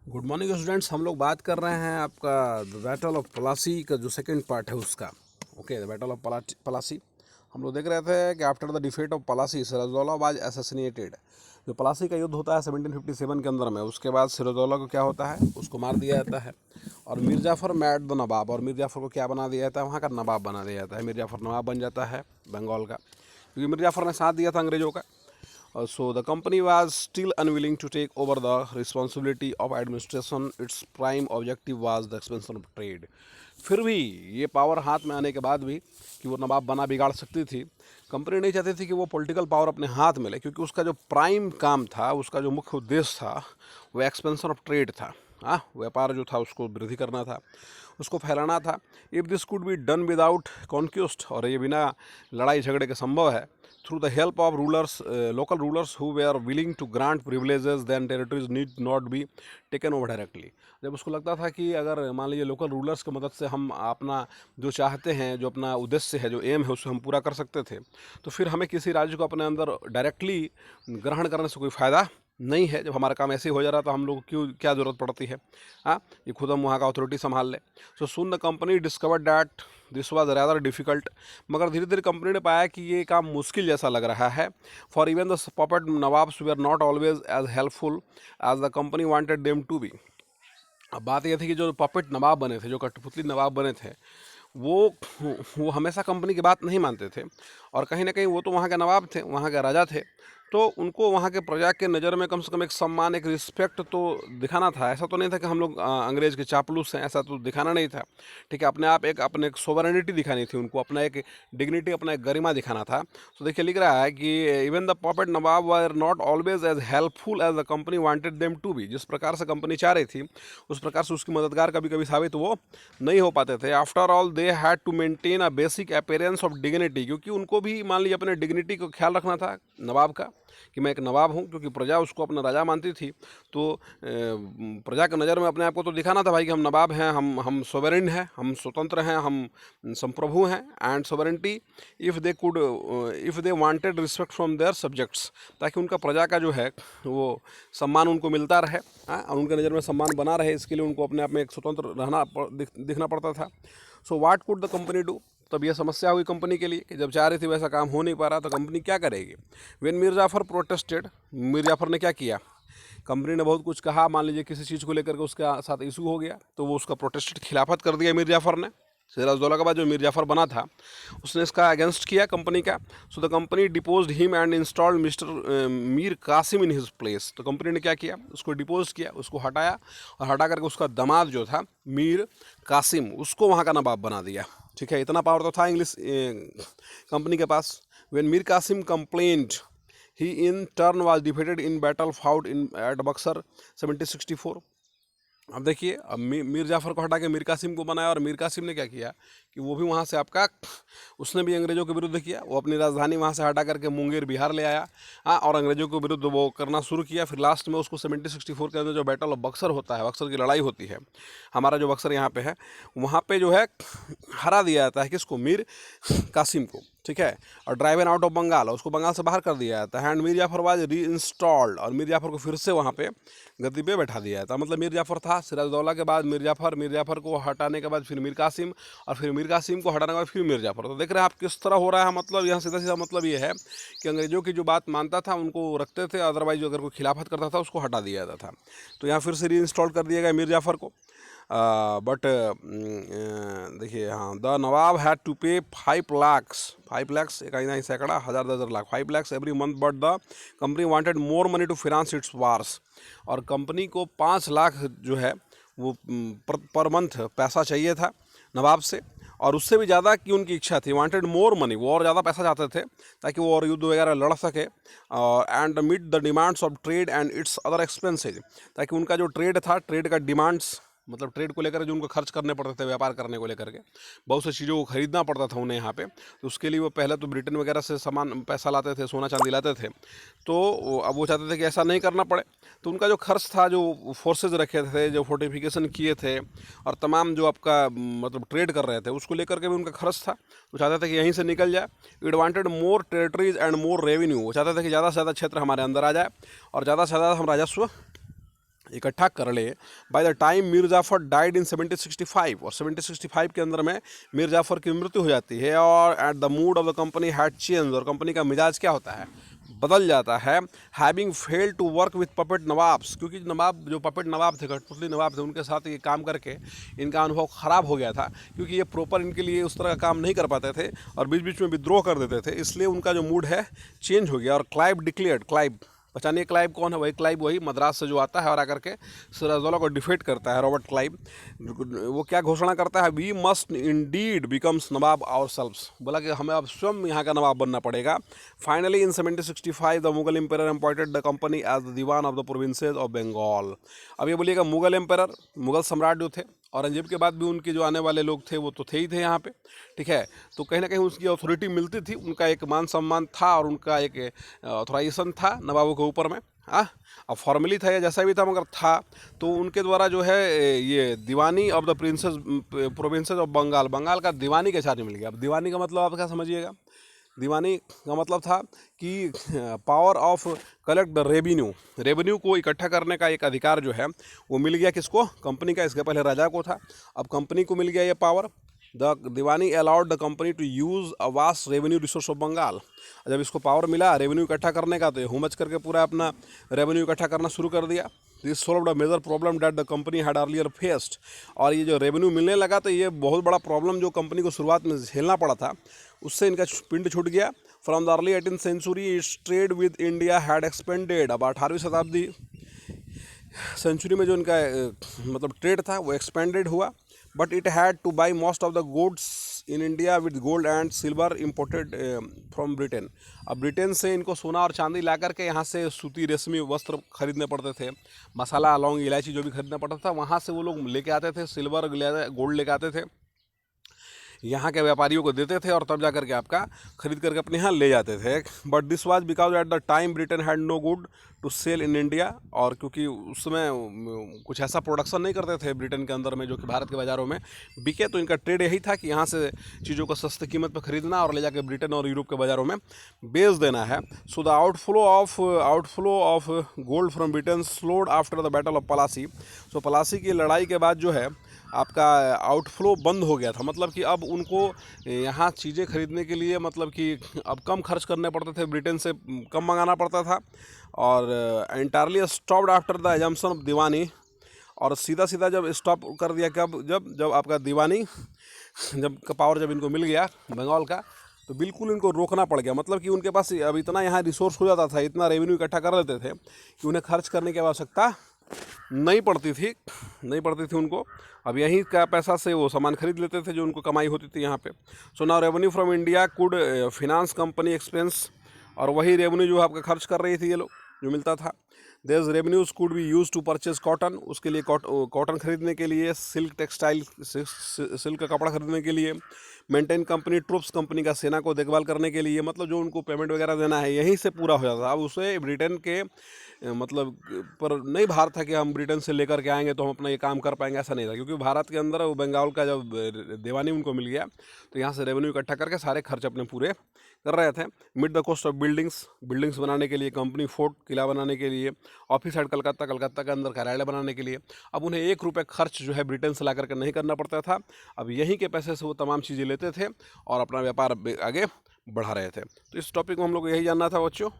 Good morning students. हम लोग बात कर रहे हैं आपका द बैटल ऑफ पलासी का जो सेकंड पार्ट है उसका। Okay, the battle of Plassey हम लोग देख रहे थे कि after the defeat of Plassey Sirajuddaula was assassinated. जो पलासी का युद्ध होता है 1757 के अंदर में, उसके बाद सिराजुद्दौला को क्या होता है, उसको मार दिया जाता है और मीर जाफ़र मैड द नवाब, और मीर जाफ़र को क्या बना दिया जाता है, वहाँ का नवाब बना दिया जाता है। मीर जाफ़र नवाब बन जाता है बंगाल का, क्योंकि मीर जाफ़र ने साथ दिया था अंग्रेज़ों का। So the company was still unwilling to take over the responsibility of administration. Its prime objective was the expansion of trade. फिर भी ये पावर हाथ में आने के बाद भी कि वो नवाब बना बिगाड़ सकती थी, कंपनी नहीं चाहती थी कि वो पॉलिटिकल पावर अपने हाथ में ले, क्योंकि उसका जो प्राइम काम था, उसका जो मुख्य उद्देश्य था, वो एक्सपेंशन ऑफ ट्रेड था। हाँ, व्यापार जो था उसको वृद्धि करना था, उसको फैलाना था। If this could be done without conquest, और ये बिना लड़ाई झगड़े के संभव है, through the help of rulers, local rulers who were willing to grant privileges, then territories need not be taken over directly. जब उसको लगता था कि अगर मान लीजिए लोकल रूलर्स की मदद से हम अपना जो चाहते हैं, जो अपना उद्देश्य है, जो एम है, उसे हम पूरा कर सकते थे, तो फिर हमें किसी राज्य को अपने अंदर डायरेक्टली ग्रहण करने से कोई फ़ायदा नहीं है। जब हमारा काम ऐसे ही हो जा रहा, तो हम लोग क्यों, क्या ज़रूरत पड़ती है, हाँ, ये खुद हम वहाँ का अथॉरिटी संभाल ले। So soon the company discovered that this was rather difficult. मगर धीरे धीरे कंपनी ने पाया कि ये काम मुश्किल जैसा लग रहा है। For even the puppet nawabs they are not always as helpful as the company wanted them to be. अब बात यह थी कि जो पपेट नवाब बने थे, जो कठपुतली नवाब बने थे, वो हमेशा कंपनी की बात नहीं मानते थे, और कहीं ना कहीं वो तो वहाँ के नवाब थे, वहाँ के राजा थे, तो उनको वहाँ के प्रजा के नज़र में कम से कम एक सम्मान, एक रिस्पेक्ट तो दिखाना था। ऐसा तो नहीं था कि हम लोग अंग्रेज़ के चापलूस हैं, ऐसा तो दिखाना नहीं था। ठीक है, अपने एक सोवरेनिटी दिखानी थी उनको, अपना एक डिग्निटी, अपना एक गरिमा दिखाना था। तो देखिए लिख रहा है कि even the puppet nawab were not always as helpful as the company wanted them to be. जिस प्रकार से कंपनी चाह रही थी, उस प्रकार से उसकी मददगार कभी कभी साबित वो नहीं हो पाते थे। After all they had to maintain a basic appearance of dignity, क्योंकि उनको भी मान लीजिए अपने डिग्निटी को ख्याल रखना था नवाब का, कि मैं एक नवाब हूँ, क्योंकि प्रजा उसको अपना राजा मानती थी। तो प्रजा के नज़र में अपने आप को तो दिखाना था भाई कि हम नवाब हैं, हम सोवरेन हैं, हम स्वतंत्र हैं, हम संप्रभु हैं। And sovereignty if they wanted respect from their subjects, ताकि उनका प्रजा का जो है वो सम्मान उनको मिलता रहे, और उनके नज़र में सम्मान बना रहे, इसके लिए उनको अपने आप में एक स्वतंत्र दिखना पड़ता था। So what could the company do? तब यह समस्या हुई कंपनी के लिए कि जब चाह रही थी वैसा काम हो नहीं पा रहा, तो कंपनी क्या करेगी? वेन मीर जाफ़र प्रोटेस्टेड, मीर जाफ़र ने क्या किया? कंपनी ने बहुत कुछ कहा, मान लीजिए किसी चीज़ को लेकर के उसके साथ इशू हो गया, तो वो उसका प्रोटेस्ट खिलाफत कर दिया मीर जाफ़र ने। सिराजुद्दौला के बाद जो मीर जाफ़र बना था, उसने इसका अगेंस्ट किया कंपनी का। So the company deposed him and installed mister Mir Qasim in his place. तो कंपनी ने क्या किया? उसको डिपोज किया, उसको हटाया, और हटा करके उसका दामाद जो था मीर कासिम, उसको वहाँ का नवाब बना दिया। ठीक है, इतना पावर तो था इंग्लिश कंपनी के पास। When Mir Qasim complaint, he in turn was defeated in battle fought in at Buxar 1764। अब देखिए, अब मीर जाफ़र को हटा के मीर कासिम को बनाया, और मीर कासिम ने क्या किया कि वो भी वहाँ से आपका, उसने भी अंग्रेज़ों के विरुद्ध किया। वो अपनी राजधानी वहाँ से हटा करके मुंगेर बिहार ले आया, हाँ, और अंग्रेज़ों के विरुद्ध वो करना शुरू किया। फिर लास्ट में उसको 1764 के अंदर जो बैटल ऑफ बक्सर होता है, बक्सर की लड़ाई होती है, हमारा जो बक्सर यहाँ पे है, वहाँ पे जो है हरा दिया जाता है किसको? मीर कासिम को। ठीक है, और ड्राइवन आउट ऑफ बंगाल, उसको बंगाल से बाहर कर दिया जाता है। एंड मीर जाफ़र वाज री इंस्टॉल्ड, और मीर जाफ़र को फिर से वहाँ पे गद्दी पे बैठा दिया जाता है। मतलब मीर जाफ़र था, सिराजुद्दौला के बाद मीर जाफ़र को हटाने के बाद फिर मीर कासिम, और फिर मीर कासिम को हटाने के बाद फिर मीर जाफ़र। तो देख रहे हैं आप किस तरह हो रहा है। मतलब यहाँ सीधा सीधा मतलब ये है कि अंग्रेज़ों की जो बात मानता था उनको रखते थे, अदरवाइज अगर कोई खिलाफत करता था उसको हटा दिया जाता था। तो यहाँ फिर से री इंस्टॉल कर दिया गया मीर जाफ़र को। बट देखिए, हाँ, द नवाब हैड टू पे 5 लाख, एक नहीं सैकड़ा, हज़ार 10,000 lakh, 5 lakh every month. But the company wanted more money to finance its wars, और कंपनी को 5 लाख जो है वो पर मंथ पैसा चाहिए था नवाब से, और उससे भी ज़्यादा की उनकी इच्छा थी। वांटेड मोर मनी, वो और ज़्यादा पैसा चाहते थे ताकि वो और युद्ध वगैरह लड़ सके। And meet the demands of trade and its other expenses, ताकि उनका जो ट्रेड था, ट्रेड का डिमांड्स, मतलब ट्रेड को लेकर जो उनको खर्च करने पड़ते थे, व्यापार करने को लेकर के बहुत सी चीज़ों को खरीदना पड़ता था उन्हें यहाँ पे। तो उसके लिए वो पहले तो ब्रिटेन वगैरह से सामान, पैसा लाते थे, सोना चांदी लाते थे। तो अब वो चाहते थे कि ऐसा नहीं करना पड़े। तो उनका जो खर्च था, जो फोर्सेज रखे थे, जो फोर्टिफिकेशन किए थे, और तमाम जो आपका मतलब ट्रेड कर रहे थे, उसको लेकर के भी उनका खर्च था। वो चाहते थे कि यहीं से निकल जाए। It wanted more territories and more revenue, वो चाहते थे कि ज़्यादा से ज़्यादा क्षेत्र हमारे अंदर आ जाए, और ज़्यादा से ज़्यादा हम राजस्व इकट्ठा कर ले। By the time Mir Jafar died in 1765, और 1765 के अंदर में मीर जाफ़र की मृत्यु हो जाती है, और at the mood of the company had change, और कंपनी का मिजाज क्या होता है, बदल जाता है। Having failed to work with puppet nawabs, क्योंकि नवाब जो पपेट नवाब थे, कठपुतली नवाब थे, उनके साथ ये काम करके इनका अनुभव ख़राब हो गया था, क्योंकि ये प्रॉपर इनके लिए उस तरह का काम नहीं कर पाते थे और बीच बीच में विद्रोह कर देते थे, इसलिए उनका जो मूड है चेंज हो गया। और क्लाइव डिक्लेयर्ड, क्लाइव पहचानिए क्लाइव कौन है, वही क्लाइव, वही मद्रास से जो आता है और आकर के सिराजुद्दौला को डिफीट करता है, रॉबर्ट क्लाइव। वो क्या घोषणा करता है, we must indeed becomes nawab ourselves, बोला कि हमें अब स्वयं यहाँ का नवाब बनना पड़ेगा। Finally in 1765 the Mughal empire appointed the company as the diwan of the provinces of Bengal. अब ये बोलिएगा मुगल एम्पायर, मुगल सम्राट जो थे, औरंगजेब के बाद भी उनके जो आने वाले लोग थे वो तो थे ही थे यहाँ पे, ठीक है। तो कहीं ना कहीं उसकी अथॉरिटी मिलती थी, उनका एक मान सम्मान था और उनका एक ऑथराइजेशन था नवाबों के ऊपर में, हाँ। अब फॉर्मली था या जैसा भी था, मगर था। तो उनके द्वारा जो है ये diwani of the provinces of Bengal, Bengal का दीवानी के चार्ज मिल गया। अब दीवानी का मतलब आप क्या समझिएगा, दीवानी का मतलब था कि power of collect the revenue, revenue को इकट्ठा करने का एक अधिकार जो है वो मिल गया किसको, कंपनी का। इसके पहले राजा को था, अब कंपनी को मिल गया ये power. The diwani allowed the company to use a vast revenue resource of Bengal. जब इसको पावर मिला रेवेन्यू इकट्ठा करने का, तो ये हुमच करके पूरा अपना रेवेन्यू इकट्ठा करना शुरू कर दिया। This solved a major problem that the company had earlier faced. और ये जो रेवेन्यू मिलने लगा, तो ये बहुत बड़ा प्रॉब्लम जो कंपनी को शुरुआत में झेलना पड़ा था, उससे इनका पिंड छूट गया। From the early 18th century its trade with India had expanded. अब 18वीं शताब्दी सेंचुरी में जो इनका मतलब ट्रेड था वो एक्सपेंडेड हुआ। But it had two by most of the goods in India with gold and silver imported from Britain. अब ब्रिटेन से इनको सोना और चांदी ला करके यहाँ से सूती रेशमी वस्त्र खरीदने पड़ते थे, मसाला लौंग इलायची जो भी खरीदना पड़ता था वहाँ से वो लोग लेके आते थे, सिल्वर गोल्ड लेके आते थे, यहाँ के व्यापारियों को देते थे और तब जा करके आपका खरीद करके अपने यहाँ ले जाते थे। But this was because at the time Britain had no good to sell in India. और क्योंकि उस समय कुछ ऐसा प्रोडक्शन नहीं करते थे ब्रिटेन के अंदर में जो कि भारत के बाज़ारों में बिके, तो इनका ट्रेड यही था कि यहाँ से चीज़ों को सस्ती कीमत पर खरीदना और ले जाकर ब्रिटेन और यूरोप के बाज़ारों में बेच देना है। So the outflow of gold from Britain slowed after the battle of Plassey. So Plassey की लड़ाई के बाद जो है आपका आउटफ्लो बंद हो गया था, मतलब कि अब उनको यहाँ चीज़ें खरीदने के लिए मतलब कि अब कम खर्च करने पड़ते थे, ब्रिटेन से कम मंगाना पड़ता था। और entirely stopped after the assumption of diwani. और सीधा सीधा जब स्टॉप कर दिया, कब, जब आपका दीवानी जब का पावर जब इनको मिल गया बंगाल का, तो बिल्कुल इनको रोकना पड़ गया। मतलब कि उनके पास अब इतना यहाँ रिसोर्स हो जाता था, इतना रेवेन्यू इकट्ठा कर लेते थे कि उन्हें खर्च करने की आवश्यकता नहीं पड़ती थी उनको। अब यहीं का पैसा से वो सामान खरीद लेते थे जो उनको कमाई होती थी यहाँ पे। So now revenue from India could finance company expense. और वही रेवेन्यू जो आपका खर्च कर रही थी ये लोग जो मिलता था। Their revenues could be use to purchase cotton, उसके लिए कॉटन खरीदने के लिए, सिल्क टेक्सटाइल सिल्क का कपड़ा खरीदने के लिए, मेंटेन कंपनी ट्रूप्स, कंपनी का सेना को देखभाल करने के लिए, मतलब जो उनको पेमेंट वगैरह देना है यहीं से पूरा हो जाता। अब उसे ब्रिटेन के मतलब पर नहीं भार था कि हम ब्रिटेन से लेकर के आएंगे तो हम अपना ये काम कर पाएंगे, ऐसा नहीं था। क्योंकि भारत के अंदर बंगाल का जब दीवानी उनको मिल गया तो यहाँ से रेवेन्यू इकट्ठा करके सारे खर्च अपने पूरे कर रहे थे। Mid the cost of buildings बनाने के लिए, कंपनी फोर्ट किला बनाने के लिए, ऑफिस हेड कलकत्ता के अंदर कार्यालय बनाने के लिए। अब उन्हें 1 रुपये खर्च जो है ब्रिटेन से ला करके नहीं करना पड़ता था। अब यहीं के पैसे से वो तमाम चीज़ें लेते थे और अपना व्यापार आगे बढ़ा रहे थे। तो इस टॉपिक में हम लोग यही जानना था बच्चों।